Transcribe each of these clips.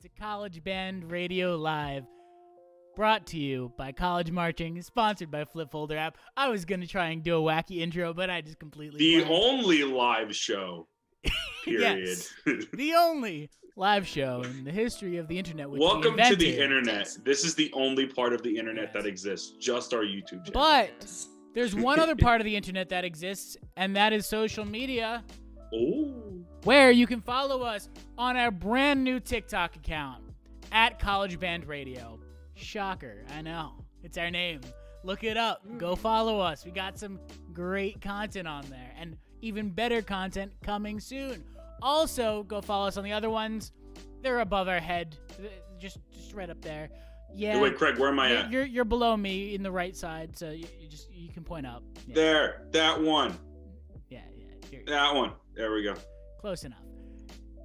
to College Band Radio Live, brought to you by College Marching, sponsored by Flip Folder app. I was going to try and do a wacky intro, but I just completely blanked. Only live show, period. Yes, the only live show in the history of the internet. Which Welcome to the internet. This is the only part of the internet that exists, just our YouTube channel. But there's one other part of the internet that exists, and that is social media. Oh. Where you can follow us on our brand new TikTok account at College Band Radio. Shocker, I know. It's our name. Look it up. Go follow us. We got some great content on there and even better content coming soon. Also, go follow us on the other ones. They're above our head. Just right up there. Yeah. Wait, Craig, where am I at? You're below me in the right side, so you can point up. Yeah. There, that one. Yeah. That one. There we go. Close enough.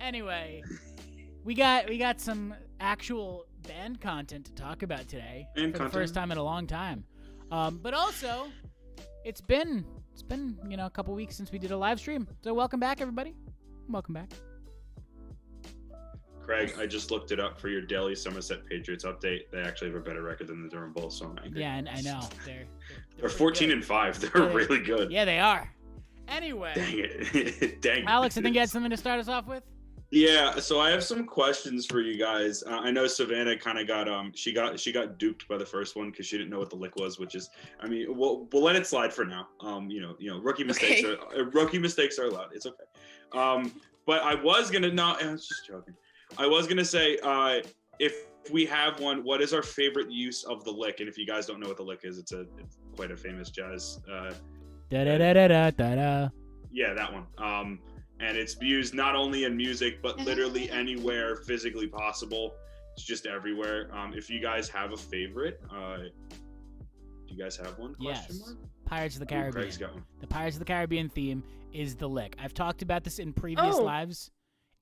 Anyway, we got some actual band content to talk about today the first time in a long time. But also, it's been a couple weeks since we did a live stream. So welcome back, everybody. Welcome back. Craig, I just looked it up for your daily Somerset Patriots update. They actually have a better record than the Durham Bulls, so I'm angry. Yeah, I know. They're 14-5. They're really good. Yeah, they are. Anyway. Dang it. Dang Alex, it. I think you had something to start us off with? Yeah, so I have some questions for you guys. I know Savannah kind of got she got duped by the first one because she didn't know what the lick was, which is, I mean, we'll let it slide for now. Rookie mistakes are allowed. It's okay. But I was gonna I was just joking. I was gonna say if we have one, what is our favorite use of the lick? And if you guys don't know what the lick is, it's quite a famous jazz. Da da da da da da. Yeah, that one. And it's used not only in music, but literally anywhere physically possible. It's just everywhere. If you guys have a favorite, do you guys have one? Yes. Question mark? Pirates of the Caribbean. Craig's got one. The Pirates of the Caribbean theme is the lick. I've talked about this in previous lives.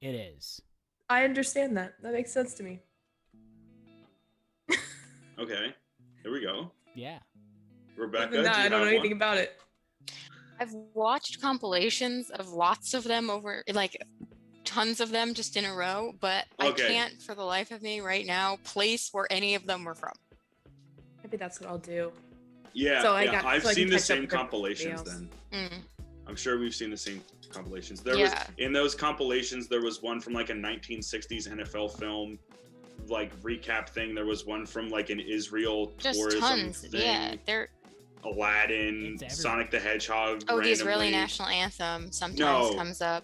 It is. I understand that. That makes sense to me. Okay. There we go. Yeah. Rebecca, I don't know anything about it. I've watched compilations of lots of them over, like tons of them just in a row, but I can't for the life of me right now place where any of them were from. Maybe that's what I'll do. Yeah, so I've seen the same compilations then. I'm sure we've seen the same compilations. Was in those compilations, there was one from like a 1960s NFL film, like recap thing. There was one from like an Israel tourism tons. thing. Yeah, they're Aladdin, Sonic the Hedgehog. Oh, the Israeli national anthem sometimes comes up.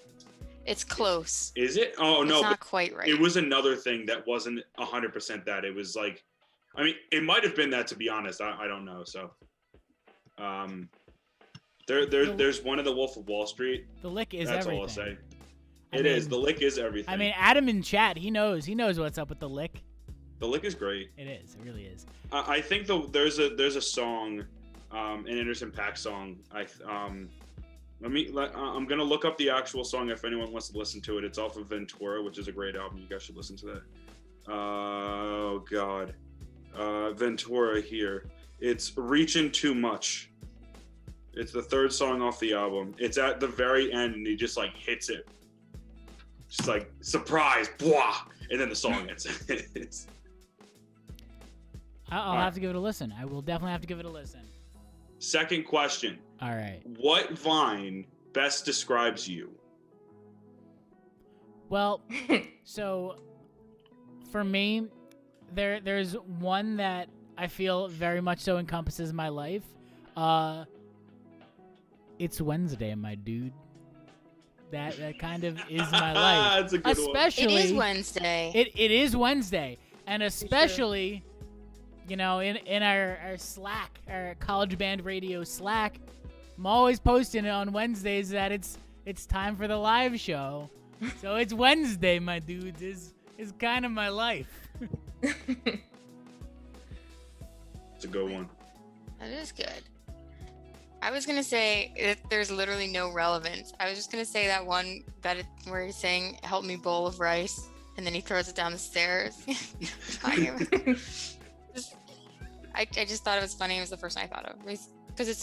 It's close. Is it? Oh, no. It's not quite right. It was another thing that wasn't 100% that. It was like, I mean, it might have been that, to be honest. I don't know. So, there's one of the Wolf of Wall Street. The lick is That's everything. all I'll say. It is. The lick is everything. I mean, Adam in chat, he knows what's up with the lick. The lick is great. It is. It really is. I think there's a song, an Anderson .Paak song. I'm gonna look up the actual song if anyone wants to listen to it. It's off of Ventura, which is a great album. You guys should listen to that. Oh God, Ventura here. It's Reaching Too Much. It's the third song off the album. It's at the very end, and he just like hits it, just like surprise, blah, and then the song ends. I'll have to give it a listen. I will definitely have to give it a listen. Second question. All right. What vine best describes you? Well, so for me, there's one that I feel very much so encompasses my life. It's Wednesday, my dude. That kind of is my life. That's a good especially, one. It is Wednesday. It is Wednesday, and especially, in our Slack, our College Band Radio Slack, I'm always posting it on Wednesdays that it's time for the live show. So it's Wednesday, my dudes. Is kind of my life. It's a good one. That is good. I was gonna say there's literally no relevance. I was just gonna say that one where he's saying, "Help me, bowl of rice," and then he throws it down the stairs. I just thought it was funny. It was the first one I thought of because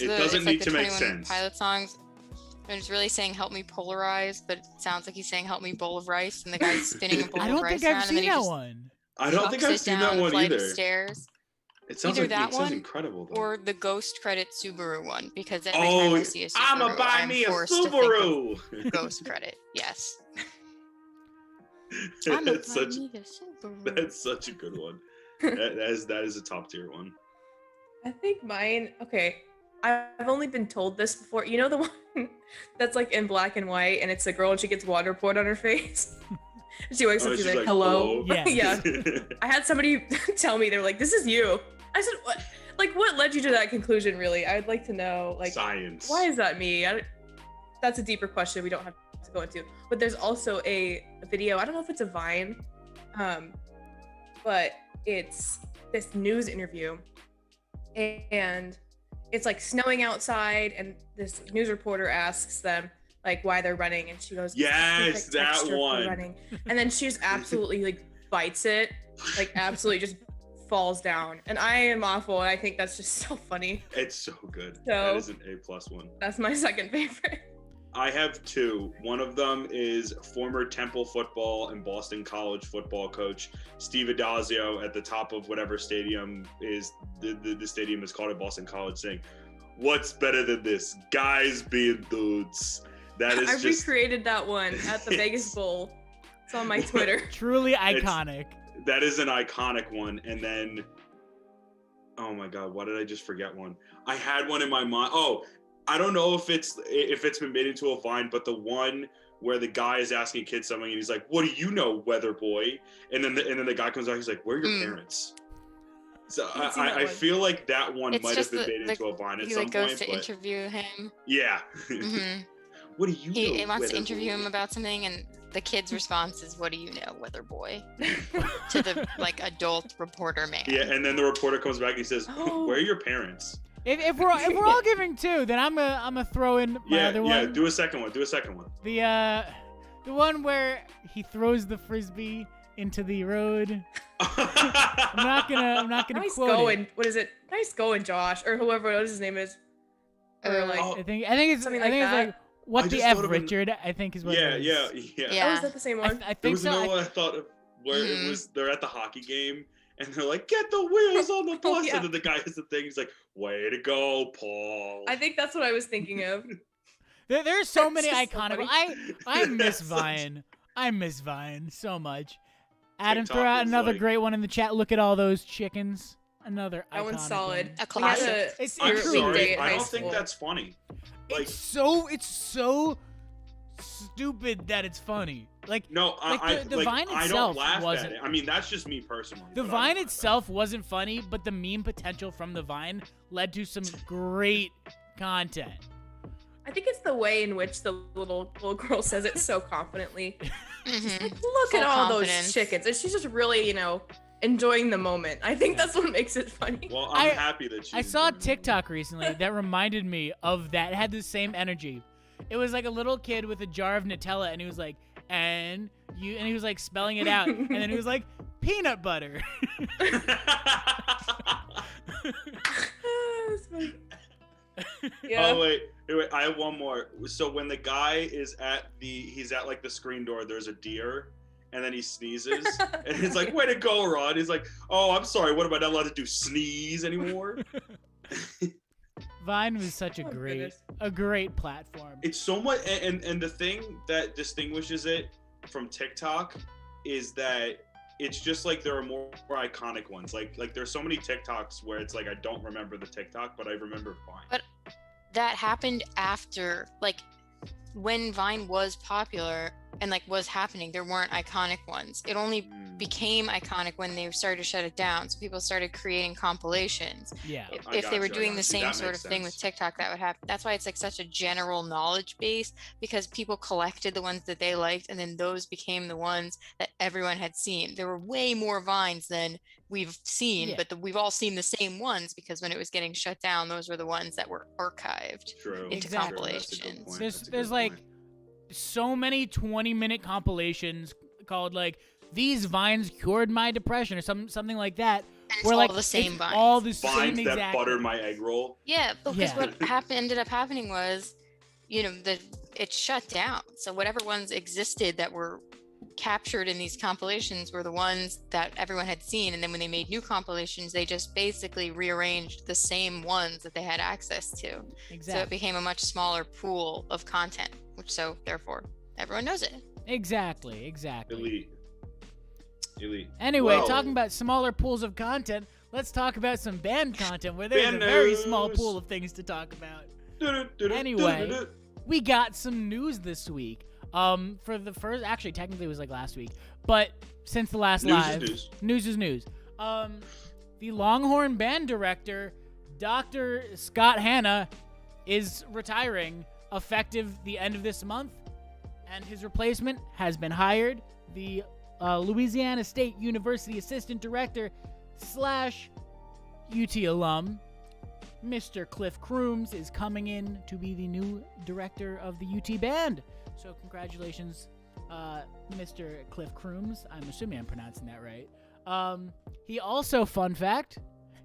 it doesn't like need the to make 21 sense. Pilot songs. And it's really saying help me polarize, but it sounds like he's saying help me bowl of rice, and the guy's spinning a bowl I of don't rice think I've around, and then seen he that just one. I don't think I've chucks it seen down that a one flight of either. stairs. It sounds Either like that it sounds one incredible though. or the ghost credit Subaru one, because every time I see a Subaru, I'ma buy I'm me a forced to think Subaru. of ghost credit. Yes. That's such a good one. that is a top tier one. I think mine. Okay, I've only been told this before. You know the one that's like in black and white, and it's a girl and she gets water poured on her face. She wakes up, she's like, "Hello." Yeah. Yeah. I had somebody tell me, they're like, "This is you." I said, "What? Like, what led you to that conclusion? Really? I'd like to know. Like, Science. why is that me?" That's a deeper question we don't have to go into. But there's also a video. I don't know if it's a Vine, but it's this news interview, and it's like snowing outside, and this news reporter asks them like why they're running, and she goes, "Yes, that texture for one." running. And then she just absolutely like bites it, like absolutely just falls down. And I am awful, and I think that's just so funny. It's so good. So, that is an A+ one. That's my second favorite. I have two. One of them is former Temple football and Boston College football coach Steve Adazio at the top of whatever stadium is the stadium is called at Boston College, saying, "What's better than this? Guys being dudes." That is I just recreated that one at the Vegas Bowl. It's on my Twitter. Truly iconic. that is an iconic one. And then, oh my God, why did I just forget one? I had one in my mind. Oh, I don't know if it's been made into a Vine, but the one where the guy is asking kids something and he's like, "What do you know, weather boy?" And then the guy comes out, he's like, "Where are your parents?" So I feel like that one might have been made into a Vine at some point. He goes to interview him. Yeah. Mm-hmm. What do you know? He wants to interview him about something, and the kid's response is, "What do you know, weather boy?" to the like adult reporter man. Yeah, and then the reporter comes back and he says, "Where are your parents?" If we're all giving two, then I'm gonna throw in my other one. Yeah, do a second one. The one where he throws the frisbee into the road. I'm not gonna Nice quote going. it. What is it? Nice going, Josh, or whoever his name is. Or like, I think it's something it's like what I the just F, thought of Richard. I think is what. It is. Yeah. oh, is that the same one? I There think was so. another one I thought of where it was they're at the hockey game and they're like, "Get the wheels on the bus," yeah. and then the guy has the thing. He's like, "Way to go, Paul." I think that's what I was thinking of. There's so many That's just so iconic. funny. I miss That's Vine. I miss Vine so much. Adam, TikTok throw out is another like- great one in the chat. Look at all those chickens. Another That one's iconic solid. one. A We had classic. a It's I'm spirit truly- week day sorry. at I high don't think school. that's funny. Like, It's so stupid that it's funny. Like no, the Vine I itself don't laugh wasn't. at it. I mean, that's just me personally. The but I Vine don't laugh itself wasn't funny, but the meme potential from the Vine led to some great content. I think it's the way in which the little girl says it so confidently. Mm-hmm. Like, look Full at all confidence. those chickens. And she's just really, enjoying the moment. I think that's what makes it funny. at it. Well, I'm happy that I saw a TikTok recently that reminded me of that. It had the same energy. It was like a little kid with a jar of Nutella, and he was like, and he was like spelling it out, and then he was like, peanut butter. That's funny. Yeah. Oh wait, I have one more. So when the guy is he's at like the screen door, there's a deer, and then he sneezes, and it's like, "Way to go, Ron." He's like, "Oh, I'm sorry. What am I not allowed to do? Sneeze anymore?" Vine was such Oh, goodness. a great platform. It's so much, and the thing that distinguishes it from TikTok is that it's just like there are more iconic ones. Like there's so many TikToks where it's like I don't remember the TikTok, but I remember Vine. But that happened after, like, when Vine was popular and like was happening, there weren't iconic ones. It only became iconic when they started to shut it down. So people started creating compilations. Yeah. If they were gotcha, I doing the gotcha. same That sort of makes thing with sense. TikTok, that would happen. That's why it's like such a general knowledge base, because people collected the ones that they liked, and then those became the ones that everyone had seen. There were way more Vines than we've seen, Yeah. but we've all seen the same ones, because when it was getting shut down, those were the ones that were archived. True. into Exactly. compilations. That's a good point. There's That's a there's good like point. so many 20-minute compilations called like "These Vines Cured My Depression" or something like that. And it's where all like the same it's Vines. all the Vines same that exact. butter my egg roll. Yeah, because Yeah. what ended up happening was it's shut down. So whatever ones existed that were captured in these compilations were the ones that everyone had seen, and then when they made new compilations, they just basically rearranged the same ones that they had access to. Exactly. So it became a much smaller pool of content, so therefore everyone knows it. Exactly. Elite. Anyway, Well, talking about smaller pools of content, let's talk about some band content where there's Band a very news. small pool of things to talk about. Anyway, we got some news this week. For the first, actually, technically it was like last week, but since the last live, news is news. The Longhorn band director, Dr. Scott Hanna, is retiring effective the end of this month, and his replacement has been hired. The Louisiana State University Assistant Director / UT alum, Mr. Cliff Crooms, is coming in to be the new director of the UT band. So congratulations, Mr. Cliff Crooms. I'm assuming I'm pronouncing that right. He also, fun fact,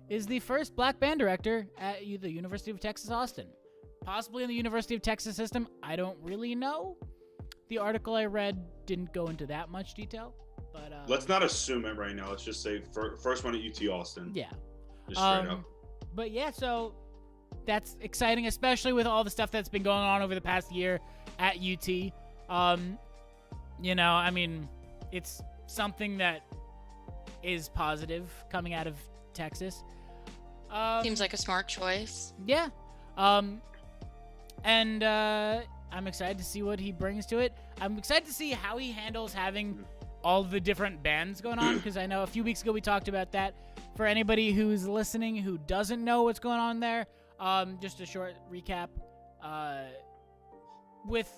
is the first black band director at the University of Texas, Austin. Possibly in the University of Texas system. I don't really know. The article I read didn't go into that much detail. But let's not assume it right now. Let's just say first one at UT Austin. Yeah. Just straight up. But yeah, so that's exciting, especially with all the stuff that's been going on over the past year at UT. I mean, it's something that is positive coming out of Texas. Seems like a smart choice. Yeah. And I'm excited to see what he brings to it. I'm excited to see how he handles having all the different bands going on, because I know a few weeks ago we talked about that. For anybody who's listening who doesn't know what's going on there, just a short recap. With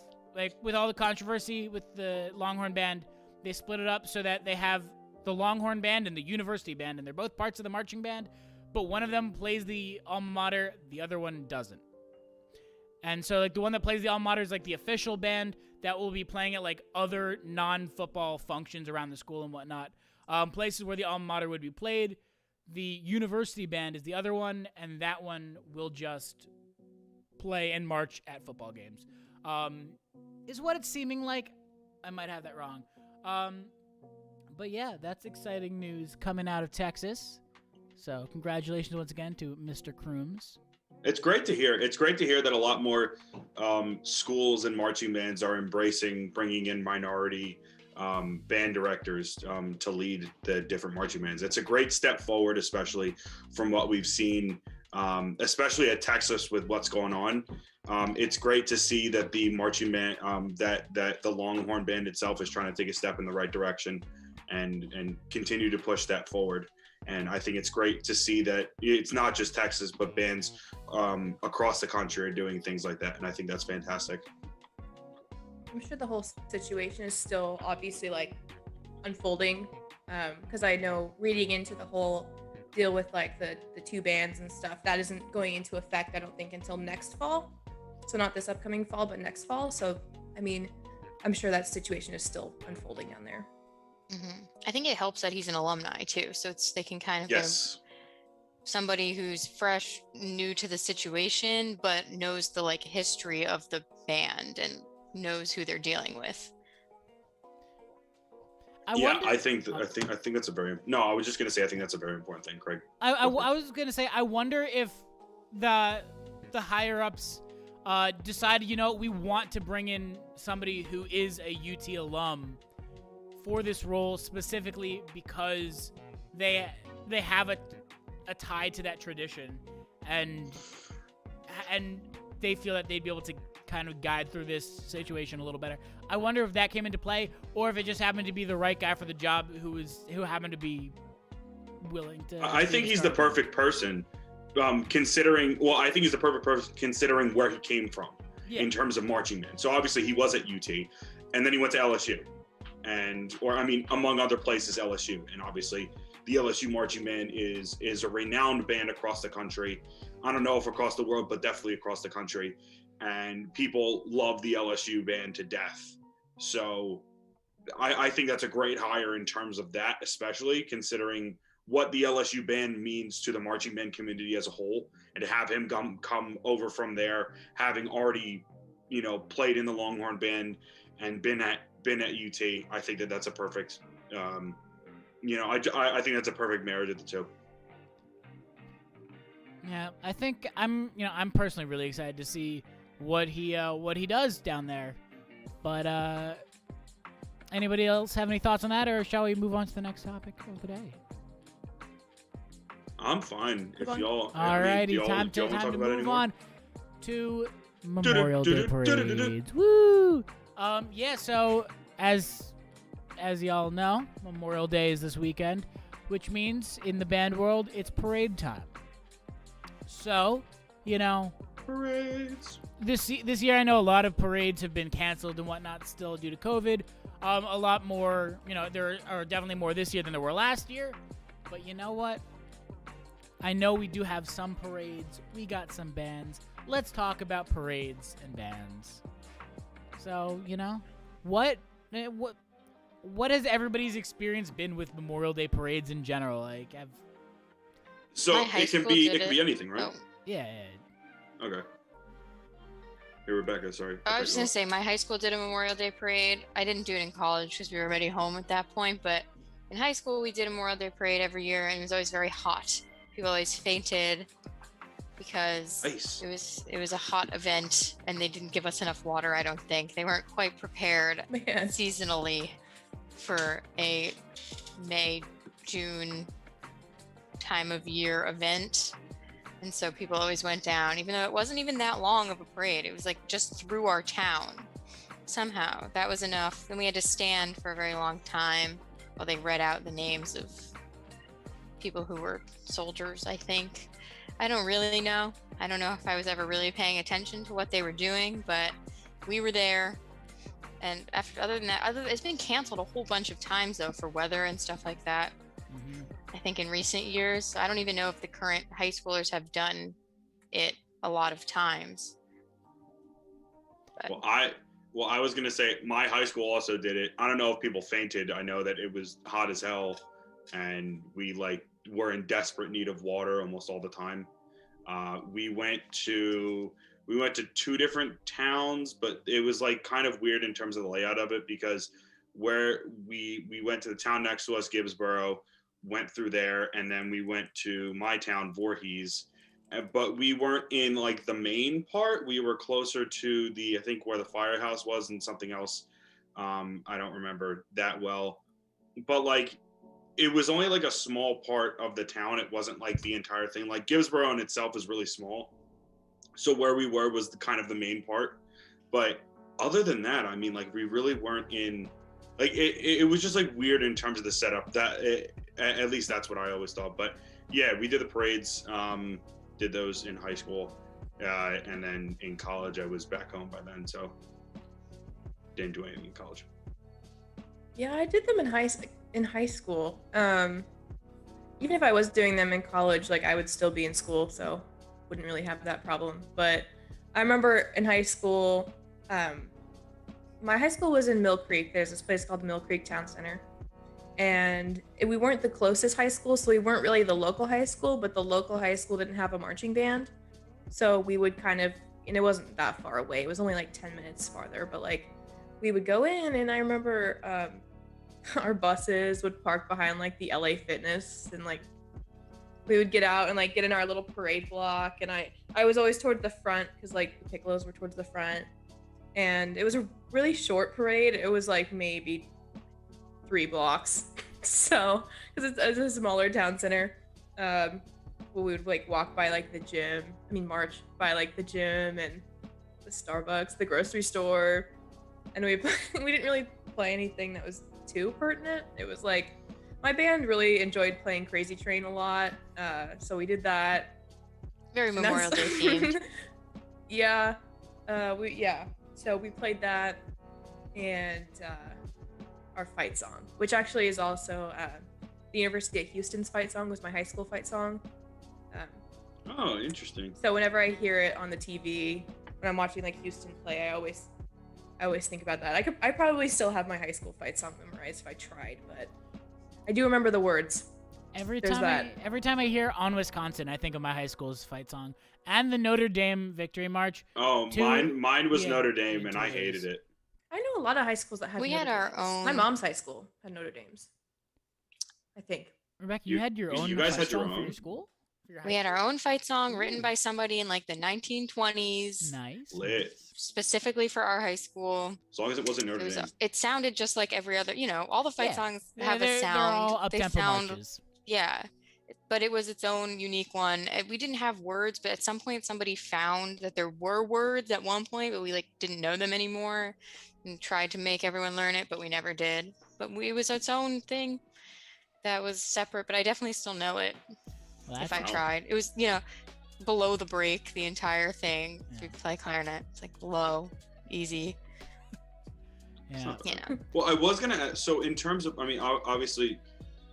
all the controversy with the Longhorn band, they split it up so that they have the Longhorn band and the University band, and they're both parts of the marching band, but one of them plays the alma mater, the other one doesn't. And so the one that plays the alma mater is the official band that will be playing at other non-football functions around the school and whatnot. Places where the alma mater would be played. The University band is the other one, and that one will just play and march at football games. Is what it's seeming like. I might have that wrong. But yeah, that's exciting news coming out of Texas. So congratulations once again to Mr. Crooms. It's great to hear. It's great to hear that a lot more schools and marching bands are embracing bringing in minority band directors to lead the different marching bands. It's a great step forward, especially from what we've seen, especially at Texas with what's going on. It's great to see that the marching band, that the Longhorn band itself is trying to take a step in the right direction and continue to push that forward. And I think it's great to see that it's not just Texas, but bands across the country are doing things like that. And I think that's fantastic. I'm sure the whole situation is still obviously unfolding, because I know reading into the whole deal with the two bands and stuff, that isn't going into effect, I don't think, until next fall. So not this upcoming fall, but next fall. So, I mean, I'm sure that situation is still unfolding down there. Mm-hmm. I think it helps that he's an alumni too, so they can kind of yes. Somebody who's fresh, new to the situation, but knows the history of the band and knows who they're dealing with. I think that's a very no. I was just gonna say I think that's a very important thing, Craig. I was gonna say I wonder if the higher ups decided, we want to bring in somebody who is a UT alum for this role specifically because they have a tie to that tradition, and they feel that they'd be able to kind of guide through this situation a little better. I wonder if that came into play, or if it just happened to be the right guy for the job who happened to be willing to. I think he's the perfect person, considering. Well, I think he's the perfect person considering where he came from in terms of marching band. So obviously he was at UT, and then he went to LSU. Among other places, LSU, and obviously the LSU marching band is a renowned band across the country. I don't know if across the world, but definitely across the country. And people love the LSU band to death. So I think that's a great hire in terms of that, especially considering what the LSU band means to the marching band community as a whole, and to have him come over from there, having already played in the Longhorn band and been at UT, I think that's a perfect, I think that's a perfect marriage of the two. Yeah, I think I'm personally really excited to see what he does down there. But anybody else have any thoughts on that, or shall we move on to the next topic of the day? I'm fine. If y'all. Alrighty, time to move on to Memorial Day parades. Woo! Yeah. So as y'all know, Memorial Day is this weekend, which means in the band world, it's parade time. So, parades. This year, I know a lot of parades have been canceled and whatnot still due to COVID. A lot more, there are definitely more this year than there were last year. But you know what? I know we do have some parades. We got some bands. Let's talk about parades and bands. So, what has everybody's experience been with Memorial Day parades in general? Like, so it can be anything, right? Oh. Yeah. Okay. Hey, Rebecca, sorry. I was just gonna say, my high school did a Memorial Day parade. I didn't do it in college because we were already home at that point, but in high school we did a Memorial Day parade every year, and it was always very hot. People always fainted because it was a hot event, and they didn't give us enough water. I don't think they weren't quite prepared seasonally for a May, June time of year event. And so people always went down, even though it wasn't even that long of a parade. It was like just through our town. Somehow that was enough. Then we had to stand for a very long time while they read out the names of people who were soldiers, I think. I don't really know. I don't know if I was ever really paying attention to what they were doing, but we were there. And other than that, it's been canceled a whole bunch of times though for weather and stuff like that. Mm-hmm. I think in recent years. I don't even know if the current high schoolers have done it a lot of times. But. Well, I was gonna say my high school also did it. I don't know if people fainted. I know that it was hot as hell, and we were in desperate need of water almost all the time. We went to 2 different towns, but it was kind of weird in terms of the layout of it, because where we went to the town next to us, Gibbsboro, went through there, and then we went to my town, Voorhees, but we weren't in the main part. We were closer to I think where the firehouse was and something else. I don't remember that well, but it was only a small part of the town. It wasn't the entire thing. Gibbsboro in itself is really small, so where we were was kind of the main part. But other than that, I mean, we really weren't in. It was just weird in terms of the setup. At least that's what I always thought. But yeah, we did the parades. Did those in high school, and then in college I was back home by then, so didn't do anything in college. Yeah, I did them in high school. Even if I was doing them in college, I would still be in school, so wouldn't really have that problem. But I remember in high school, my high school was in Mill Creek. There's this place called Mill Creek Town Center. And we weren't the closest high school, so we weren't really the local high school, but the local high school didn't have a marching band. So we would kind of, and it wasn't that far away. It was only 10 minutes farther, but we would go in, and I remember our buses would park behind the LA Fitness, and we would get out and get in our little parade block. And I was always toward the front because the Piccolos were towards the front. And it was a really short parade. It was maybe 3 blocks. So, because it's a smaller town center, we would walk by march by the gym and the Starbucks, the grocery store, and we didn't really play anything that was too pertinent. It was my band really enjoyed playing Crazy Train a lot, so we did that. Very Memorial Day themed. Yeah, so we played that, and our fight song, which actually is also the University of Houston's fight song, was my high school fight song. Oh, interesting. So whenever I hear it on the TV, when I'm watching Houston play, I always think about that. I probably still have my high school fight song memorized if I tried, but I do remember the words. Every There's time I hear "On Wisconsin," I think of my high school's fight song and the Notre Dame victory march. Oh, mine was Notre Dame, and I hated it. I know a lot of high schools that had. We Notre had our Dames. own. My mom's high school had Notre Dames. I think. Rebecca, you had your own. You guys fight had your song for own? your school. For your high We had school? our own fight song written by somebody in like the 1920s, Nice. Lit. specifically for our high school. As long as it wasn't Notre Dame. It sounded just like every other, all the fight songs have they're a sound. all up-tempo marches. Yeah, but it was its own unique one. We didn't have words, but at some point somebody found that there were words at one point, but we like didn't know them anymore, and tried to make everyone learn it, but we never did. But it was its own thing that was separate, but I definitely still know it if I tried. It was, below the break, the entire thing. If you play clarinet, it's like below, easy. Yeah. Well, I was gonna ask, so in terms of, obviously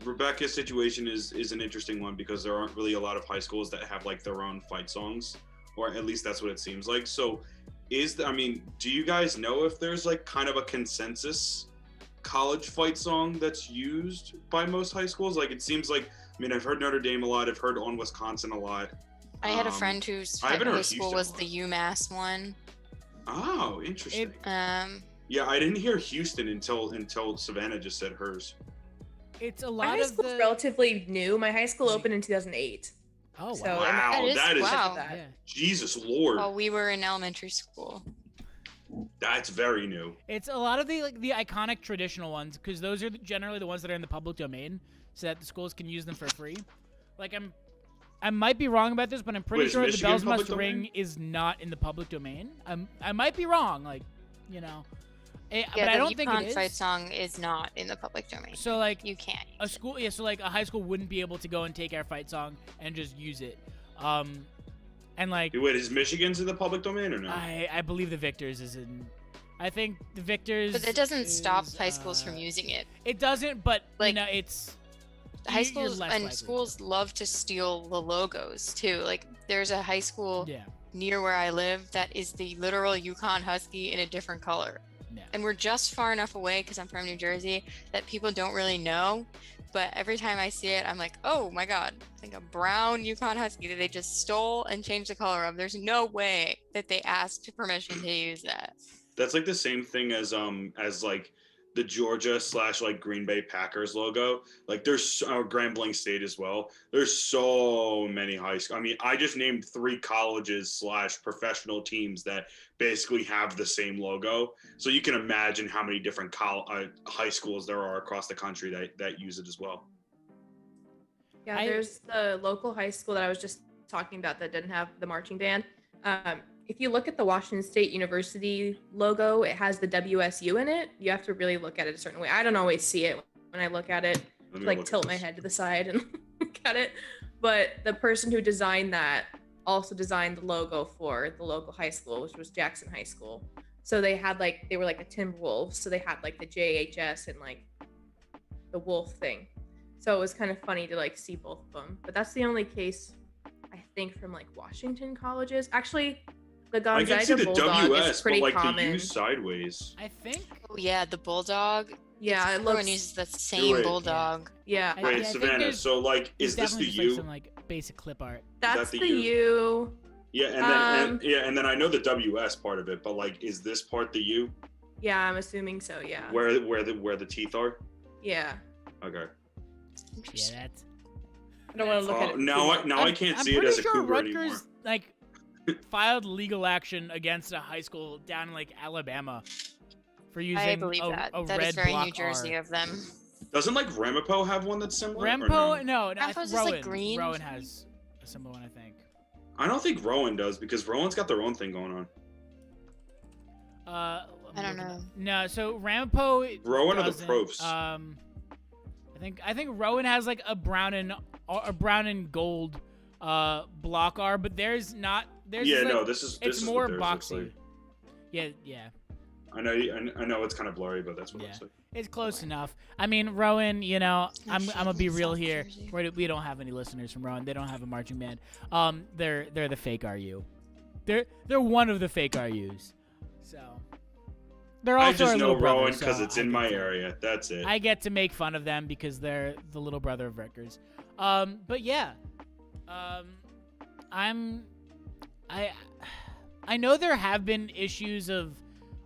Rebecca's situation is an interesting one because there aren't really a lot of high schools that have like their own fight songs, or at least that's what it seems like. So do you guys know if there's like kind of a consensus college fight song that's used by most high schools? Like, it seems like, I've heard Notre Dame a lot, I've heard On Wisconsin a lot. I had a friend whose high school was the UMass one. Oh, interesting. Yeah, I didn't hear Houston until Savannah just said hers. It's a My lot high of school's the relatively new. My high school opened in 2008. Oh, wow. So, Wow, that is wow. Yeah. Jesus Lord. Well, we were in elementary school. That's very new. It's a lot of the iconic traditional ones, because those are generally the ones that are in the public domain, so that the schools can use them for free. Like, I might be wrong about this, but I'm pretty sure the Bells Must Ring is not in the public domain. I might be wrong, but I don't think it is. The fight song is not in the public domain. So like you can't. A high school wouldn't be able to go and take our fight song and just use it. And like, wait, is Michigan's in the public domain or no? I believe the Victors is in. I think the Victors. But that doesn't stop high schools from using it. It doesn't, but it's. High schools and schools love to steal the logos too. Like, there's a high school near where I live that is the literal Yukon Husky in a different color. Yeah. And we're just far enough away, because I'm from New Jersey, that people don't really know. But every time I see it, I'm like, oh my God, it's like a brown Yukon Husky that they just stole and changed the color of. There's no way that they asked permission to use that. That's like the same thing as like the Georgia / like Green Bay Packers logo. Like, there's Grambling State as well. There's so many high schools. I just named 3 colleges / professional teams that basically have the same logo. So you can imagine how many different high schools there are across the country that use it as well. Yeah, there's the local high school that I was just talking about that didn't have the marching band. If you look at the Washington State University logo, it has the WSU in it. You have to really look at it a certain way. I don't always see it when I look at it. Tilt my head to the side and look at it. But the person who designed that also designed the logo for the local high school, which was Jackson High School. So they were like the Timberwolves. So they had like the JHS and like the wolf thing. So it was kind of funny to like see both of them. But that's the only case, I think, from like Washington colleges. Actually, the Gonzaga Bulldog is pretty common. The U sideways. I think. Oh yeah, the Bulldog. Yeah, everyone uses the same Bulldog. Yeah. Wait, Savannah. So like, is this the U? Like some like basic clip art. That's the U. Yeah, and then I know the WS part of it, but like, is this part the U? Yeah, I'm assuming so. Yeah. Where the teeth are? Yeah. Okay. Yeah, that's. I don't want to look at it. Now I can't see it as a cougar Rutgers, anymore. Like, filed legal action against a high school down in like Alabama for using I believe that. That is very New Jersey of them. Doesn't like Ramapo have one that's similar? Ramapo, no, Ramapo's Rowan. like green. Rowan has a similar one, I think. I don't think Rowan does, because Rowan's got their own thing going on. I don't know. No, so Ramapo. Rowan are the profs. I think Rowan has like a brown and gold block R, but there's not. There's this is more what boxy. Like. Yeah. I know it's kind of blurry, but that's what it's like. It's close enough. I mean, Rowan, I'm gonna be real here. We don't have any listeners from Rowan. They don't have a marching band. They're the fake RU. They're one of the fake RUs. So they're also I just know Rowan because it's in my area. That's it. I get to make fun of them because they're the little brother of Rutgers. But yeah, I know there have been issues of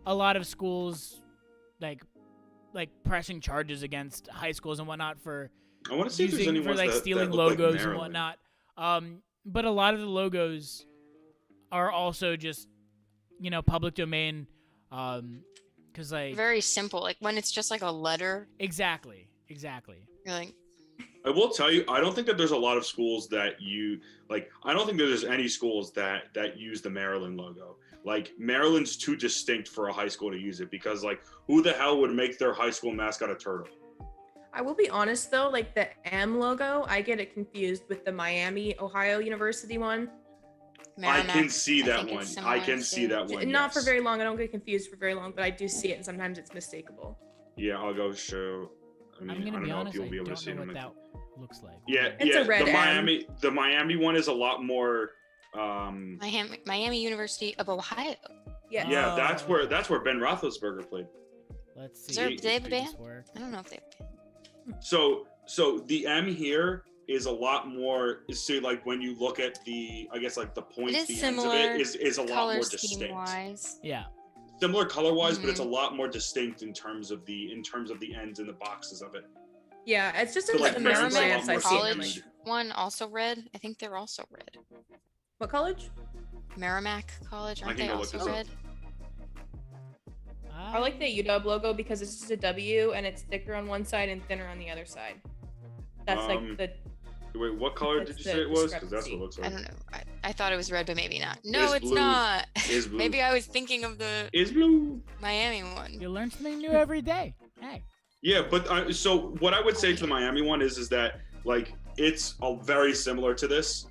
a lot of schools like pressing charges against high schools and whatnot for I want to see if there's any ones stealing that look logos like and whatnot. But a lot of the logos are also just public domain, because like Very simple. Like when it's just like a letter. Exactly. You're like, I will tell you, I don't think that there's a lot of schools that I don't think that there's any schools that use the Maryland logo. Like Maryland's too distinct for a high school to use it because like who the hell would make their high school mascot a turtle? I will be honest though, like the M logo, I get it confused with the Miami, Ohio University one. Merrimack, I can see that one. it's I can similar see to- that one. Not yes. for very long. I don't get confused for very long, but I do see it, and sometimes it's mistakable. Yeah, I'll go show. I mean, I'm I gonna don't be know honest, if you'll I be able to don't see know them. what that looks like. Yeah, It's yeah. a red the Miami one is a lot more. Miami University of Ohio. Yeah. Yeah, Oh. that's where Ben Roethlisberger played. Let's see. Is there, He- do they have a Does this band? work? I don't know if they have a band. So the M here is a lot more. So like when you look at the, I guess like the points, is the ends similar of it is a lot Color more scheme distinct. wise. Yeah. Similar color wise, but it's a Mhm. lot more distinct in terms of the ends and the boxes of it. Yeah, it's just So, in like, the Maryland's a lot glance I more see them. College Like, one also red. I think they're also red. what college? Merrimack College, I aren't can they go look also this up. red? I like the UW logo because it's just a W and it's thicker on one side and thinner on the other side. That's like the. Wait, what color That's did you the say it was? Because that's discrepancy. what it looks I like. don't know. I thought it was red, but maybe not. No, it's blue. not. It's blue. Maybe I was thinking of the Is blue. Miami one. You learn something new every day. Hey. Yeah, but so what I would say to the Miami one is that like it's very similar to this.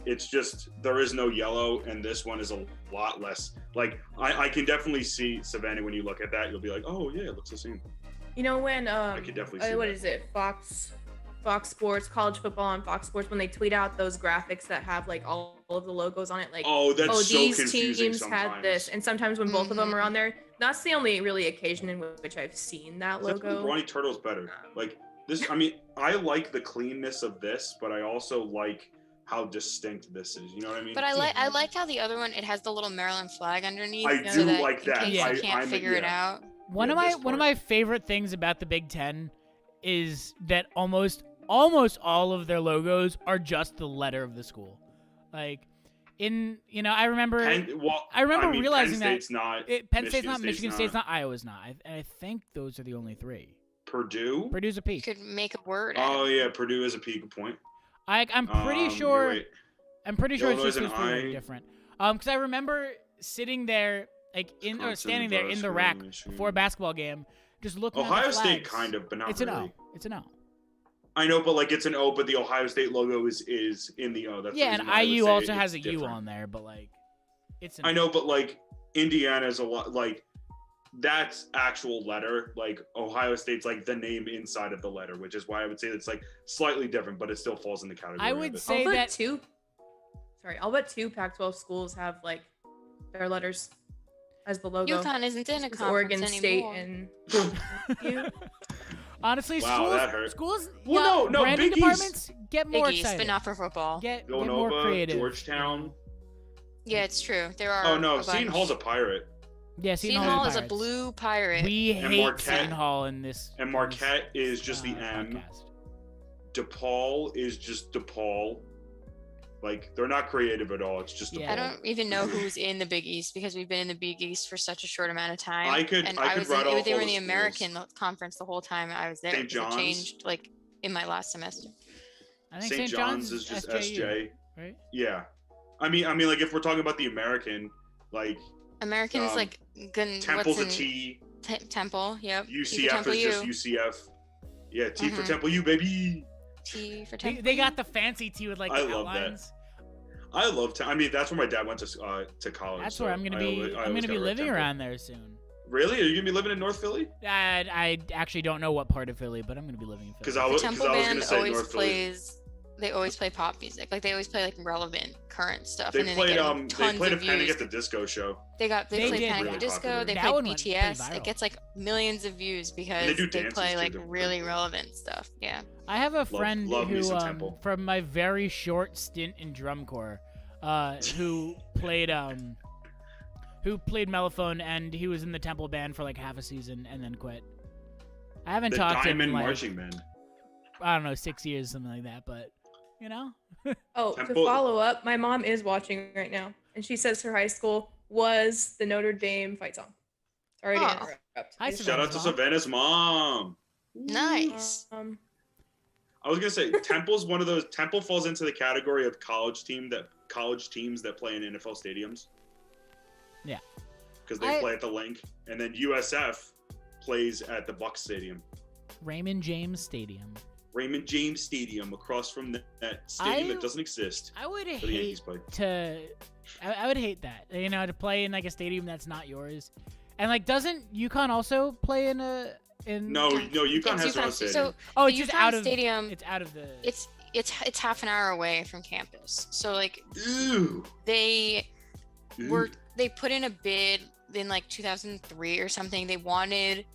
It's just there is no yellow, and this one is a lot less. Like I can definitely see Savannah when you look at that, you'll be like, oh yeah, it looks the same. You know when I could definitely see what that. is it? Fox Sports, college football on Fox Sports, when they tweet out those graphics that have like all of the logos on it, like Oh, that's so these confusing teams sometimes. had this, and sometimes when both of them are on there, that's the only really occasion in which I've seen that I think logo. Brawny Turtle's better. Like this, I mean, I like the cleanness of this, but I also like how distinct this is. You know what I mean? But I like how the other one, it has the little Maryland flag underneath. I so do that like in that. case Yeah. you can't I'm- figure it yeah. out. One Yeah, of this my part. favorite things about the Big Ten is that almost all of their logos are just the letter of the school. Like I remember realizing Penn State's not. Penn State's not, Michigan State's not, Iowa's not. And I think those are the only three. Purdue. Purdue's a P. You could make a word out Oh of it. yeah, Purdue is a peak point. I'm pretty You're sure. right. I'm pretty sure it's Illinois just and those three are I- different. Because I remember sitting there, standing there in the rack Michigan. before a basketball game, just looking at Ohio the State flags. kind of, but not It's an really. O. It's an O. I know, but like it's an O, but the Ohio State logo is in the O. That's the Yeah, reason and why I would IU say also has it's a U different. on there, but like, it's an I O. know, but like Indiana's a lot like that's actual letter. Like Ohio State's like the name inside of the letter, which is why I would say it's like slightly different, but it still falls in the category. I of would it. say I'll bet that two. Sorry, I'll bet two Pac-12 schools have like their letters as the logo. UConn isn't in a It's conference Oregon State anymore. and you. honestly, Wow, that hurt. schools, Well, no, branding Big East. departments get more Big East, excited. but not for football. Get more Villanova, creative. Georgetown. Yeah, it's true. There are. Oh no, a Seton bunch. Hall's a pirate, Yeah, Seton Hall is a blue pirate. We And hate Marquette. Seton Hall in this. and Marquette is just the M. podcast. DePaul is just DePaul. Like they're not creative at all. It's just DePaul. Yeah. I don't even know who's in the Big East because we've been in the Big East for such a short amount of time. I could was rattle off they all were in the the American schools. conference the whole time I was there. St. 'cause it John's? changed like in my last semester. I think St. John's is just SJ. right? Yeah, I mean, like if we're talking about the American, like American is like Temple's a what's in T. Temple. Yep. T for UCF Temple is just U. UCF. Yeah, T for Mhm. Temple U, baby. T for They, Temple. they got the fancy T with like I the love that. outlines. I love. I mean, that's where my dad went to college. That's so where I'm gonna I be. always- I I'm always gonna be gotta rep living Temple. around there soon. Really? Are you gonna be living in North Philly? I actually don't know what part of Philly, but I'm gonna be living in Philly. Because I The was Temple gonna band say always North Philly. plays they always play pop music. Like they always play like relevant current stuff. They and then played they a of Panic views. at the Disco show. They They played did, Panic yeah. at the Disco. Popular. They That played one went pretty BTS. viral. It gets like millions of views because they do they dances play too, like don't they? really relevant stuff. Yeah. I have a friend love me who, some Temple. from my very short stint in drum corps, who played mellophone, and he was in the Temple band for like half a season and then quit. I haven't The talked to him in Diamond like, Marching Band. I don't know, 6 years, something like that, but you know. Oh, Temple- to follow up, my mom is watching right now, and she says her high school was the Notre Dame fight song. Sorry to Oh. interrupt. Hi, Shout out to Savannah's Savannah's mom. mom. Nice. I was gonna say Temple's one of those. Temple falls into the category of college teams that play in NFL stadiums. Yeah. Because they play at the Link, and then USF plays at the Bucs Stadium. Raymond James Stadium. Raymond James Stadium, across from that stadium that doesn't exist. I would where the Yankees hate play. I would hate that, to play in like a stadium that's not yours. And like, doesn't UConn also play in a? No, UConn has their own stadium. So Oh, the it's just UConn out of stadium. It's out of the. It's half an hour away from campus. So like Ew. they Ew. put in a bid in like 2003 or something. They wanted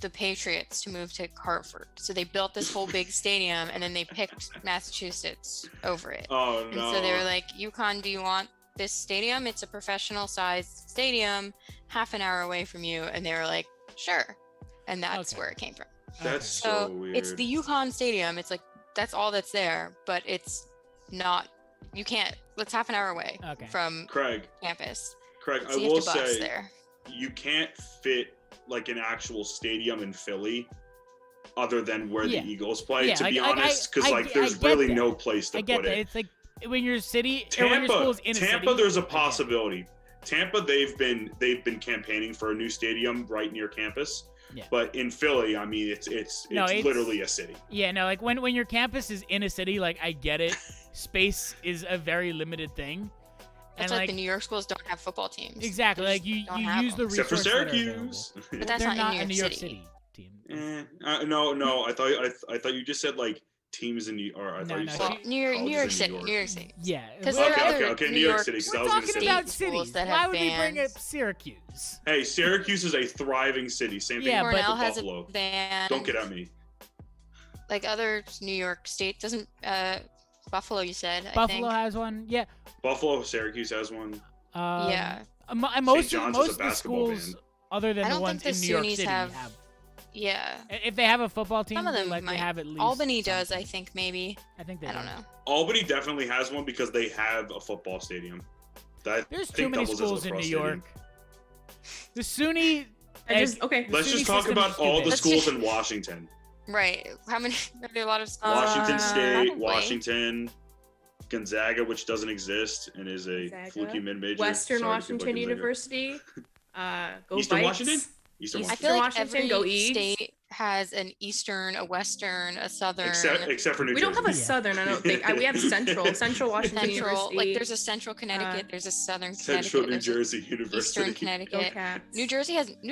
the Patriots to move to Hartford, so they built this whole big stadium, and then they picked Massachusetts over it. Oh And no. so they were like, UConn, do you want this stadium? It's a professional sized stadium, half an hour away from you. And they were like, sure. And that's Okay. where it came from. That's So weird. it's the UConn stadium. It's like, that's all that's there, but it's not, you can't, it's half an hour away Okay. from Craig. campus. Craig, So I you will have to bus say there. you can't fit like an actual stadium in Philly other than where Yeah. the Eagles play, Yeah, to be like, honest, because I there's get really that. no place to I get put that. it. It's like when your city or when your Tampa, school's in a Tampa, city. there's a I get it. possibility. Tampa, they've been campaigning for a new stadium right near campus. Yeah. But in Philly, I mean, it's literally a city. Yeah, no, like when your campus is in a city, like I get it. Space is a very limited thing. That's and like the New York schools don't have football teams. exactly, They like just you don't have use the them. Except for resources that are available. Syracuse. But that's They're not a in New New York York City team. No, I thought you just said like teams in New York. I No, thought you no, said Well, New York colleges in City, New York City. Yeah, Because we're- there are Okay, other okay, New New York York City, 'cause I we're was gonna talking say- about schools cities. that Why have would we bring up bands. Syracuse? Hey, Syracuse is a thriving city. Same thing Yeah, with Cornell has Buffalo. a band. Don't get at me. Like other New York State doesn't. Buffalo, you said. I Buffalo think. has one. Yeah. Buffalo, Syracuse has one. Yeah. Most John's of is a the basketball schools, band. other than I the don't ones think in the New York SUNYs City, have- Yeah. If they have a football team, Some of them like might. they have at least. Albany does, I something. think, maybe. I think they. I don't do. know. Albany definitely has one because they have a football stadium. That There's I too think many doubles as a schools in New lacrosse York. stadium. The SUNY. Okay. Let's SUNY just talk system about is too all big. the Let's schools just- in Washington. Right. How many? Are there a lot of schools? Washington State, probably. Washington, Gonzaga, which doesn't exist and is a Gonzaga, fluky mid-major. Western Sorry to people at Washington Gonzaga. University. Go Eastern Vikes. Washington? Eastern East- I Washington. feel like Washington, every go East. state has an Eastern, a Western, a Southern. Except for New We Jersey. don't have a Yeah. Southern, I don't think. We have Central Washington Central, University. like there's a Central Connecticut, there's a Southern Central Connecticut, New there's a Jersey University. Eastern Go Connecticut. Cats. New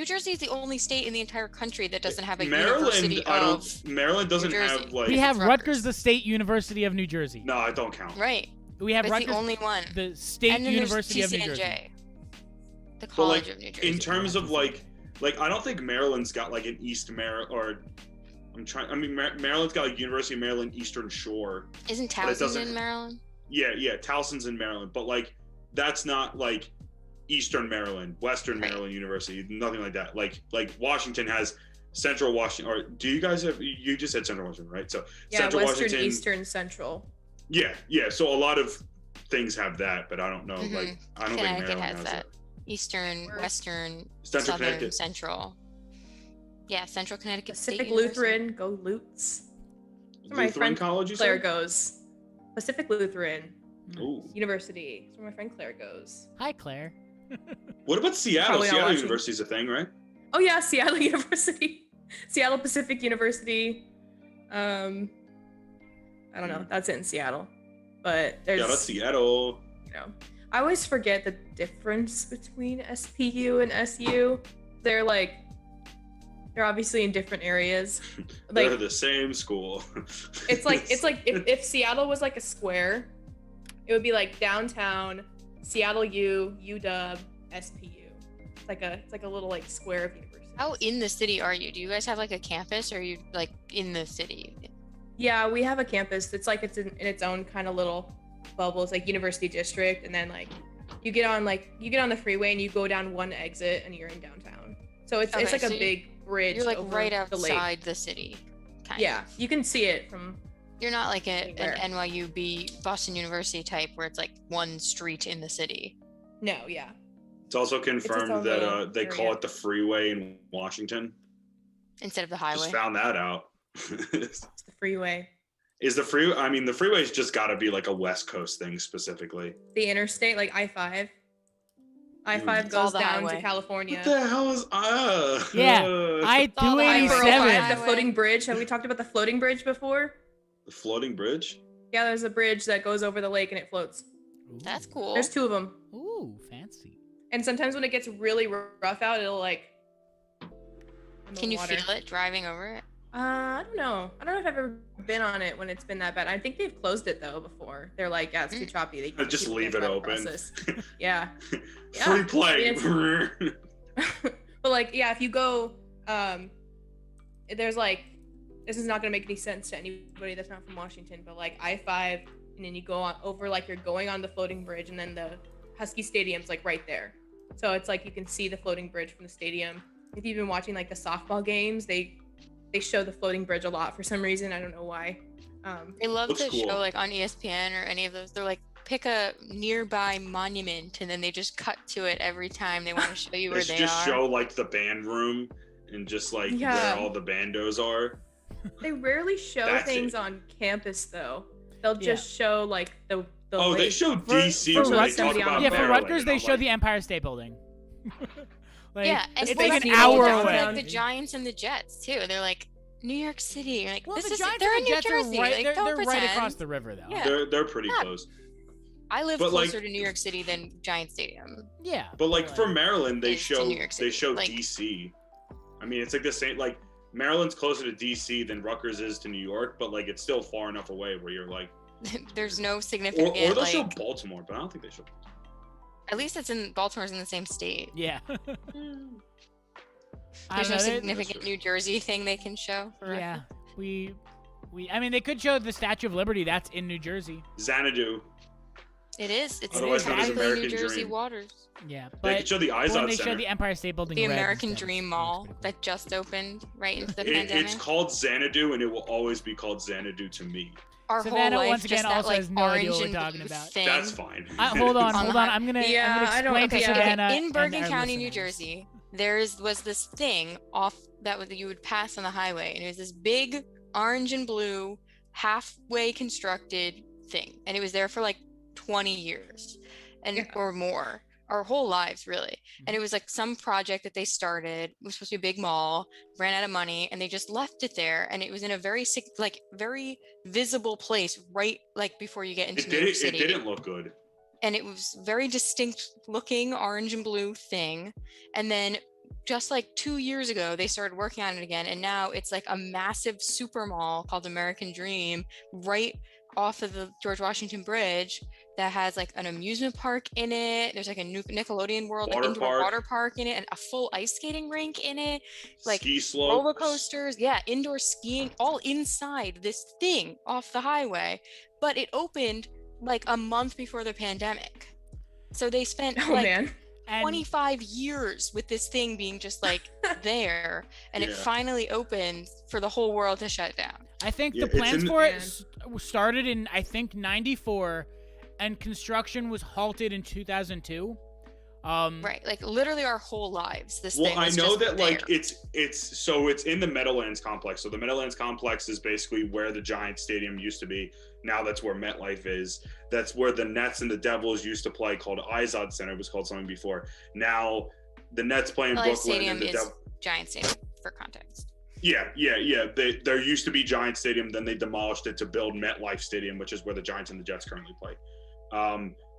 Jersey is the only state in the entire country that doesn't have a Maryland, university of. Maryland doesn't New Jersey. have like. We have Rutgers. Rutgers, the State University of New Jersey. No, I don't count. Right. We have That's Rutgers, the only one. the State And then University of there's New Jersey. TCNJ, the But College like of New Jersey. in terms of like I don't think Maryland's got like an East Maryland or Maryland's got like University of Maryland Eastern Shore. Isn't but it Towson doesn't- in Maryland? Yeah, Towson's in Maryland, but like that's not like Eastern Maryland, Western Right. Maryland University, nothing like that. Like Washington has Central Washington, or do you guys have? You just said Central Washington, right? So Yeah, Central Western, Washington, Eastern, Central. Yeah. So a lot of things have that, but I don't know. Mhm. Like I don't think Connecticut Maryland has has that. Eastern, Where- Western, Central Southern, Connecticut. Central. Yeah, Central Connecticut Pacific State University. Lutheran, go Lutes. Where my Lutheran friend College, you Claire said? goes. Pacific Lutheran Ooh. University. That's where my friend Claire goes. Hi, Claire. What about Seattle? Probably not Seattle watching. University is a thing, right? Oh yeah, Seattle University. Seattle Pacific University. I don't know. That's it in Seattle. But there's Yeah, that's Seattle. you know, I always forget the difference between SPU and SU. They're like They're obviously in different areas. They're the same school. It's like if Seattle was like a square, it would be like downtown, Seattle U, UW, SPU. It's like a little like square of universities. How in the city are you? Do you guys have like a campus, or are you like in the city? Yeah, we have a campus. It's like it's in its own kind of little bubble. It's like University District, and then like you get on the freeway and you go down one exit and you're in downtown. So it's like a big bridge. You're like over right the lake. outside the city. Yeah, you can see it from. You're not like an anywhere. NYU Boston University type where it's like one street in the city. No, yeah. It's also confirmed that they call area. it the Freeway in Washington. Instead of the highway. Just found that out. It's the freeway. Is the freeway? I mean, the freeway's just got to be like a West Coast thing specifically. The interstate, like I-5. I-5 It's all goes the down highway. to California. What the hell is Yeah, all the highway. I-287. The floating bridge. Have we talked about the floating bridge before? the floating bridge? Yeah, there's a bridge that goes over the lake and it floats. That's cool. There's 2 of them. Ooh, fancy. And sometimes when it gets really rough out, it'll like. in the Can you water. feel it driving over it? I don't know. I don't know if I've ever been on it when it's been that bad. I think they've closed it though before. They're like, yeah, it's too choppy. They Just keep leave going it through the open. process. Yeah. Yeah. Free play. I mean, but like, yeah, if you go, there's like, this is not gonna make any sense to anybody that's not from Washington, but like I-5, and then you go on over like you're going on the floating bridge, and then the Husky Stadium's like right there. So it's like you can see the floating bridge from the stadium. If you've been watching like the softball games, they show the floating bridge a lot for some reason. I don't know why. They love Looks to cool. show like on ESPN or any of those. They're like, pick a nearby monument, and then they just cut to it every time they want to show you They where should they just are. show like the band room and just like Yeah. where all the bandos are. They rarely show That's things it. on campus though. They'll just show like the Oh, they lake. show For- DC for when they Rutgers- talk about Yeah, For Maryland, Rutgers, and they I'm show like, the Empire State Building. Like, Yeah, and it's well, like that's an the hour downtown. away. Like the Giants and the Jets too. They're like New York City. You're like, Well, this the is Giants they're in and the New Jets Jersey. are right. Like, They're, don't they're right pretend. across the river, though. Yeah. they're pretty Yeah. close. I live But, like- closer to New York City than Giant Stadium. Yeah. But like for Maryland, they It's to show New York City. Like- DC. I mean, it's like the same. Like Maryland's closer to DC than Rutgers is to New York, but like it's still far enough away where you're like, There's no or significant. they'll like, show Baltimore, but I don't think they show. at least it's in Baltimore's in the same state. Yeah. I There's don't no know, significant New Jersey thing they can show. For yeah. I mean, they could show the Statue of Liberty. That's in New Jersey. Xanadu. It is. It's Otherwise known as exactly New American Jersey Dream. waters. Yeah. They But could show the when Izod they Center. show the Empire State Building The red American instead, Dream it's Mall pretty cool. that just opened right into the It's pandemic. called Xanadu, and it will always be called Xanadu to me. Our Savannah, whole life, once again, just that, also like, has no idea orange what we're and talking blue about. thing. That's fine. Hold on. On the I'm gonna Yeah, I don't- explain to okay, yeah. Savannah in and Bergen our County, New listeners. Jersey, was this thing off that you would pass on the highway, and it was this big orange and blue, halfway constructed thing, and it was there for like 20 years, and or more, our whole lives really. And it was like some project that they started. It was supposed to be a big mall, ran out of money, and they just left it there. And it was in a very very visible place, right like before you get into New York It City. didn't look good. And it was very distinct looking orange and blue thing. And then just like 2 years ago, they started working on it again. And now it's like a massive super mall called American Dream right off of the George Washington Bridge that has like an amusement park in it. There's like a new Nickelodeon World, Water indoor park. water park in it, and a full ice skating rink in it. Like Ski slopes. roller coasters, yeah, indoor skiing, all inside this thing off the highway. But it opened like a month before the pandemic. So they spent Oh like man. And 25 years with this thing being just like there, and it Yeah. finally opened for the whole world to shut down. I think Yeah, the it's plans in- for it Man. started in, I think, 94, and construction was halted in 2002. Right, like literally our whole lives. This Well, thing I was know just that like there. it's in the Meadowlands Complex. So the Meadowlands Complex is basically where the Giants Stadium used to be. Now that's where MetLife is. That's where the Nets and the Devils used to play, called Izod Center. It was called something before. Now the Nets play in MetLife Brooklyn Stadium and the is Devils. Giant Stadium for context. Yeah. There used to be Giant Stadium, then they demolished it to build MetLife Stadium, which is where the Giants and the Jets currently play.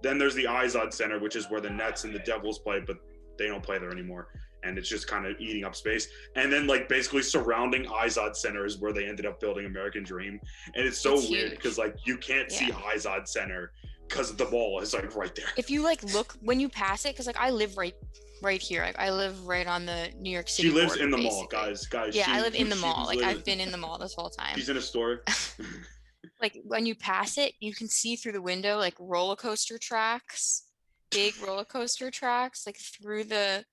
Then there's the Izod Center, which is where the Nets and the Devils play, but they don't play there anymore. and it's just kind of eating up space. And then like basically surrounding Izod Center is where they ended up building American Dream, and it's so weird because like you can't see Izod Center because the mall is like right there. If you like look when you pass it, because like I live right here. I live right on the New York City. She lives border, in the basically. mall, guys. Yeah, I live in the mall. Like I've been in the mall this whole time. She's in a store. Like when you pass it, you can see through the window like roller coaster tracks, big roller coaster tracks, like through the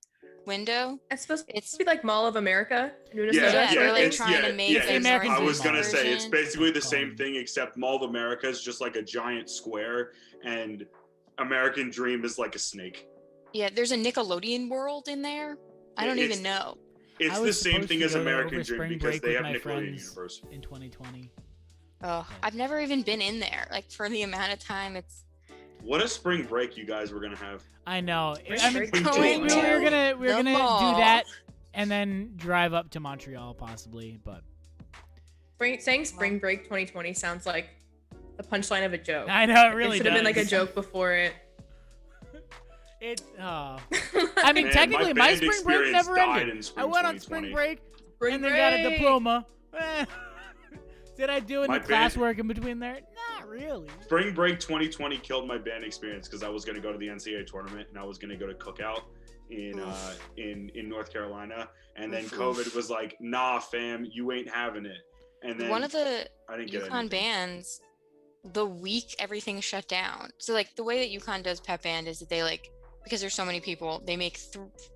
window. It's supposed to be like Mall of America. They're like trying to make the American I was gonna version. say it's basically the same thing, except Mall of America is just like a giant square, and American Dream is like a snake. Yeah, there's a Nickelodeon world in there. I don't even know. It's the same thing as American Dream because they have Nickelodeon Universe in 2020. Oh, I've never even been in there. Like for the amount of time it's. What a spring break you guys were gonna have. I know. We were gonna do mall. that and then drive up to Montreal possibly, but saying spring break 2020 sounds like the punchline of a joke. I know it really should have been like a joke before it. I mean, man, technically, my spring break never ended. I went on spring break and then got a diploma. Did I do any classwork in between there? Not really. Spring break 2020 killed my band experience because I was going to go to the NCAA tournament and I was going to go to Cookout in North Carolina, and then COVID was like, "Nah, fam, you ain't having it." And then one of the UConn bands, the week everything shut down. So like the way that UConn does pep band is that they like, because there's so many people, they make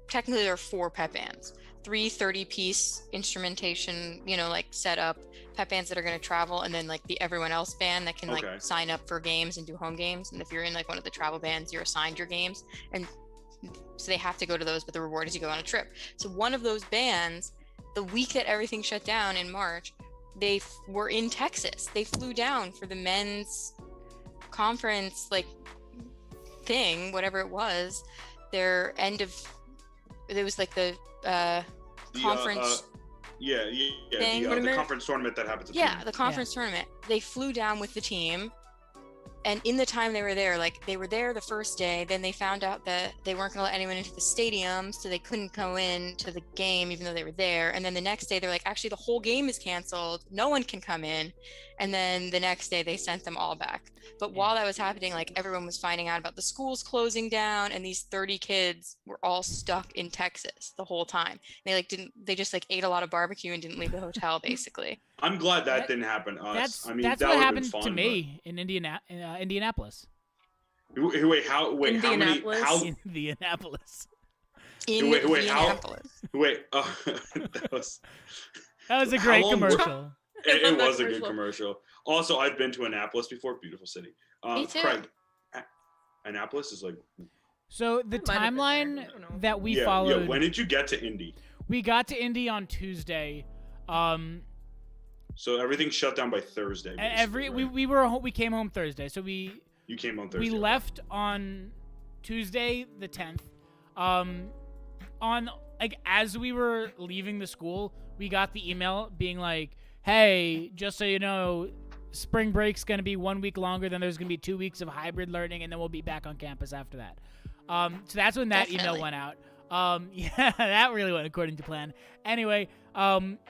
technically there are 4 pep bands, 3 30-piece instrumentation, like set up pep bands that are going to travel, and then like the everyone else band that can like sign up for games and do home games. And if you're in like one of the travel bands, you're assigned your games, and so they have to go to those, but the reward is you go on a trip. So one of those bands, the week that everything shut down in March, they were in Texas. They flew down for the men's conference like thing, whatever it was, their end of, it was like the conference thing. The conference tournament that happens at the conference tournament. They flew down with the team, and in the time they were there, like they were there the first day, then they found out that they weren't going to let anyone into the stadium, so they couldn't go in to the game even though they were there. And then the next day they're like, actually the whole game is canceled, no one can come in. And then the next day they sent them all back. But while that was happening, like everyone was finding out about the schools closing down, and these 30 kids were all stuck in Texas the whole time. They just like ate a lot of barbecue and didn't leave the hotel basically. I'm glad that didn't happen to us. That's what happened to me in Indianapolis. Wait, how many? Indianapolis. That was a great commercial. It was a good commercial. Also, I've been to Annapolis before. Beautiful city. Me too. Craig, Annapolis is like. So the timeline that we followed. Yeah, when did you get to Indy? We got to Indy on Tuesday. So everything shut down by Thursday. We came home Thursday. So You came on Thursday. We left on Tuesday the 10th. On like as we were leaving the school, we got the email being like, "Hey, just so you know, spring break's going to be 1 week longer, then there's going to be 2 weeks of hybrid learning, and then we'll be back on campus after that." So that's when that email went out. That really went according to plan. Anyway,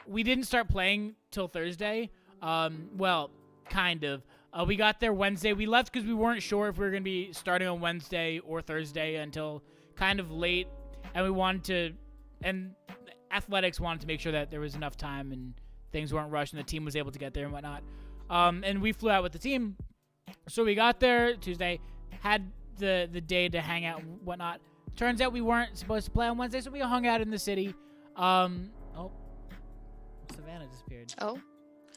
we didn't start playing till Thursday. Well, kind of. We got there Wednesday. We left because we weren't sure if we were going to be starting on Wednesday or Thursday until kind of late, and athletics wanted to make sure that there was enough time and things weren't rushed and the team was able to get there and whatnot. And we flew out with the team. So we got there Tuesday, had the day to hang out and whatnot. Turns out we weren't supposed to play on Wednesday, so we hung out in the city. Savannah disappeared. Oh,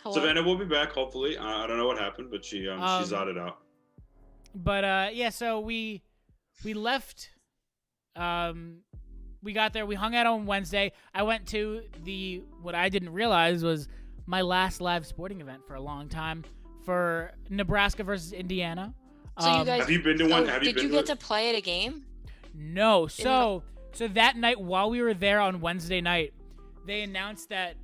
hello. Savannah will be back, hopefully. I don't know what happened, but she's zotted out. But so we left. We got there. We hung out on Wednesday. I went to what I didn't realize was my last live sporting event for a long time for Nebraska versus Indiana. So you guys, have you been to one? Did you get to play at a game? No. So that night while we were there on Wednesday night, they announced that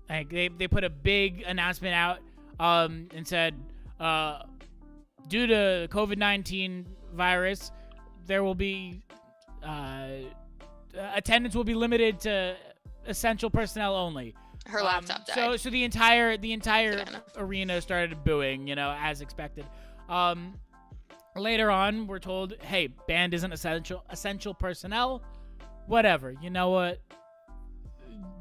they put a big announcement out and said due to COVID-19 virus, there will be attendance will be limited to essential personnel only. Her laptop died. So the entire Savannah. arena started booing, as expected. Later on, we're told, hey, band isn't essential personnel. Whatever. You know what?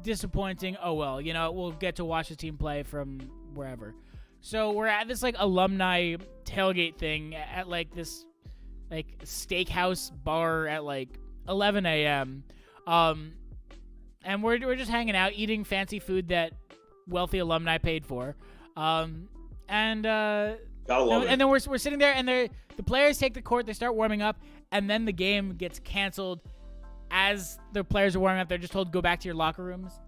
Disappointing. Oh well. We'll get to watch the team play from wherever. So we're at this alumni tailgate thing at this steakhouse bar at 11 a.m. And we're just hanging out, eating fancy food that wealthy alumni paid for. And then we're sitting there, and the players take the court, they start warming up, and then the game gets canceled. As the players are warming up, they're just told, go back to your locker rooms.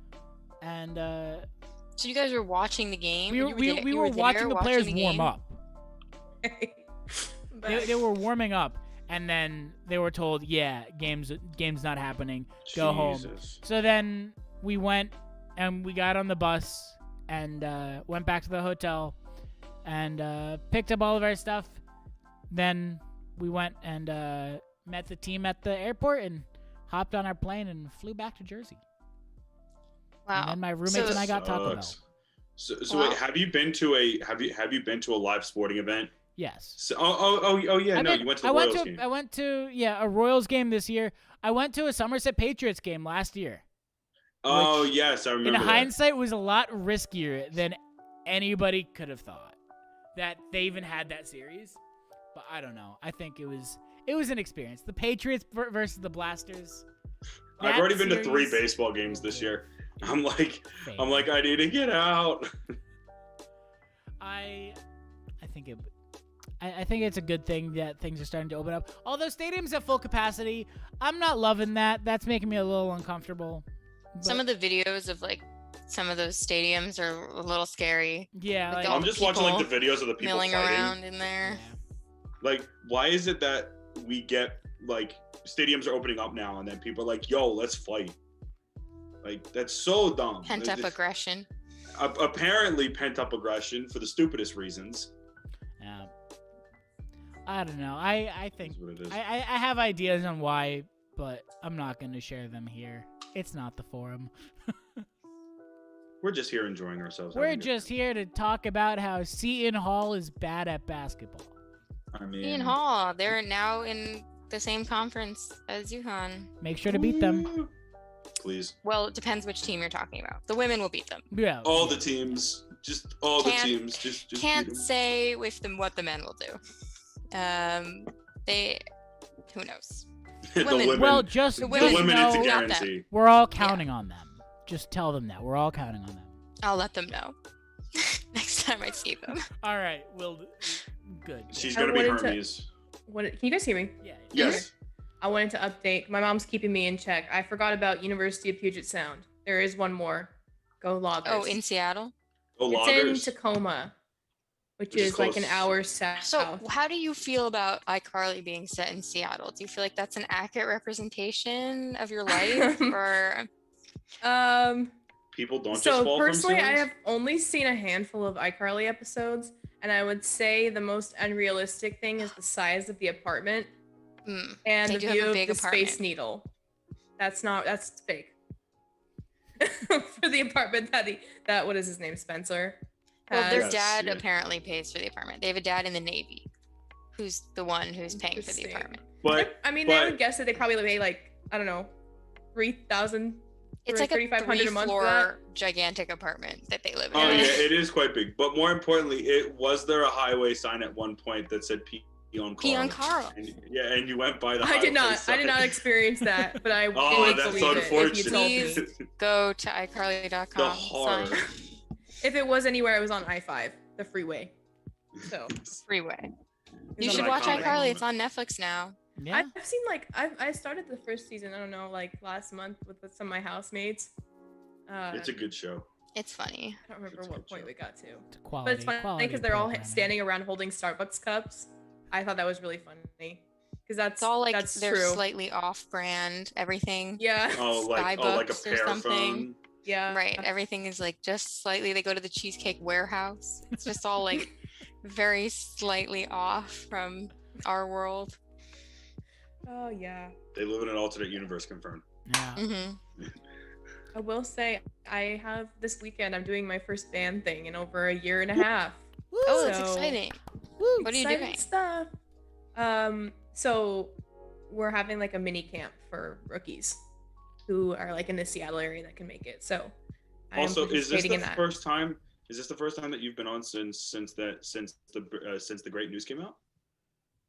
And so you guys were watching the game? We were watching the players warm up. They were warming up, and then they were told, yeah, game's not happening. Go home. So then we went, and we got on the bus, and went back to the hotel, and picked up all of our stuff. Then we went and met the team at the airport, and hopped on our plane and flew back to Jersey. Wow. And then my roommates and I got Taco Bell. So wait, have you been to a live sporting event? Yes. So, you went to the Royals game. I went to a Royals game this year. I went to a Somerset Patriots game last year. Oh yes, I remember. In hindsight, was a lot riskier than anybody could have thought that they even had that series. But I don't know. I think it was an experience. The Patriots versus the Blasters. I've already been to 3 baseball games this year. I'm like, I need to get out. I think it's a good thing that things are starting to open up. Although stadiums at full capacity, I'm not loving that. That's making me a little uncomfortable. Some of the videos of some of those stadiums are a little scary. Yeah, I'm just watching the videos of the people milling fighting around in there. Yeah. Why is it that we get stadiums are opening up now and then people are like, yo, let's fight? That's so dumb. Pent up aggression. Apparently pent up aggression for the stupidest reasons. Yeah. I don't know. I think I have ideas on why, but I'm not going to share them here. It's not the forum. We're just here enjoying ourselves. We're just here to talk about how Seton Hall is bad at basketball. Seton Hall, they're now in the same conference as UConn. Make sure to beat them. Please. Well, it depends which team you're talking about. The women will beat them. Yeah. All the teams. Just all the teams. Just can't say with them what the men will do. Who knows? The women, well, just the women, know, it's a guarantee. We're all counting on them. Just tell them that. We're all counting on them. I'll let them know. Next time I see them. All right. Well, good. She's going to be Hermes. Can you guys hear me? Yeah. Yes. I wanted to update. My mom's keeping me in check. I forgot about University of Puget Sound. There is one more. Go Loggers. Oh, in Seattle? Go It's Loggers. in Tacoma, which is an hour south. So how do you feel about iCarly being set in Seattle? Do you feel like that's an accurate representation of your life? Or people don't just so fall personally, from I ceilings? have only seen a handful of iCarly episodes, and I would say the most unrealistic thing is the size of the apartment and the view of the Space Needle. That's fake. For the apartment that what is his name, Spencer? Well, their dad apparently pays for the apartment. They have a dad in the Navy, who's the one who's paying for the apartment. But I would guess that they probably pay I don't know, $3,000. It's like a 3,500 a month for three-floor gigantic and they live in. Oh yeah, it is quite big. But more importantly, was there a highway sign at one point that said "Pee on Carl"? Pee on Carl. And you went by the. I did not experience that, but I oh, would that's believe unfortunate. it if you told me. Please go to iCarly.com. The horror. If it was anywhere, it was on I-5, the freeway. So Freeway. It's You an should watch iconic iCarly. moment. It's on Netflix now. Yeah. I've seen I started the first season, I don't know, last month with some of my housemates. It's a good show. It's funny. I don't remember what point we got to. It's quality, But it's funny because they're all standing around holding Starbucks cups. I thought that was really funny because It's all like that's they're true. slightly off-brand. Everything. Yeah. Like a Skybooks or pear something. phone. Yeah. Right. Everything is just slightly. They go to the Cheesecake Warehouse. It's just all very slightly off from our world. Oh yeah. They live in an alternate universe, confirmed. Yeah. Mm-hmm. I will say I have this weekend. I'm doing my first band thing in over a year and a half. Woo! Oh, that's So- exciting. Woo! What are you Exciting doing? Stuff. So we're having like a mini camp for rookies who are like in the Seattle area that can make it. So I'm Also, is this participating the in that. first time? Is this the first time that you've been on since the great news came out?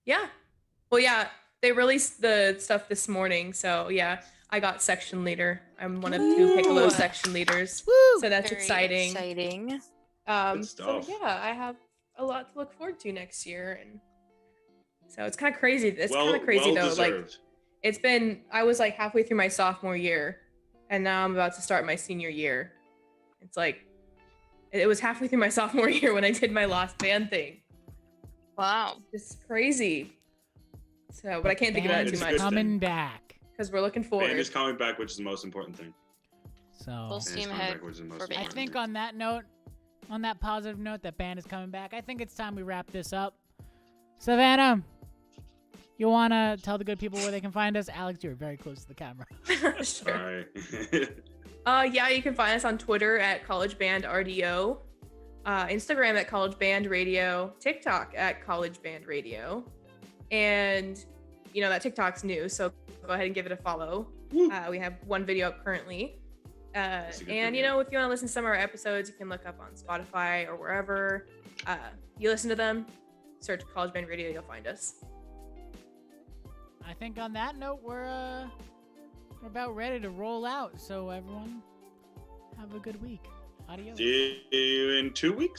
Yeah. Well, yeah, they released the stuff this morning. So yeah, I got section leader. I'm one of two Piccolo Ooh. section leaders. Woo! So that's Very exciting. exciting. Good So stuff. yeah, I have a lot to look forward to next year, and so it's kind of crazy. It's well, kind of crazy well though. Like deserved. it's been, I was like halfway through my sophomore year, and now I'm about to start my senior year. It's like it was halfway through my sophomore year when I did my last band thing. Wow. It's crazy. So, but I can't think about it It's too a much good Coming back. because we're looking forward. Band is coming back, which is the most important thing. So Full Band is steam coming ahead. back, which is the most for band. I important think thing. on that note, on that positive note, that band is coming back. I think it's time we wrap this up. Savannah, you wanna tell the good people where they can find us? Alex, you're very close to the camera. Sure. All right. Yeah, you can find us on Twitter at College Band RDO, Instagram at College Band Radio, TikTok at College Band Radio, and you know that TikTok's new, so go ahead and give it a follow. Woo. We have one video up currently, That's a good and you video. know if you want to listen to some of our episodes, you can look up on Spotify or wherever you listen to them. Search College Band Radio, you'll find us. I think on that note, we're about ready to roll out. So everyone, have a good week. Adios. See you in 2 weeks.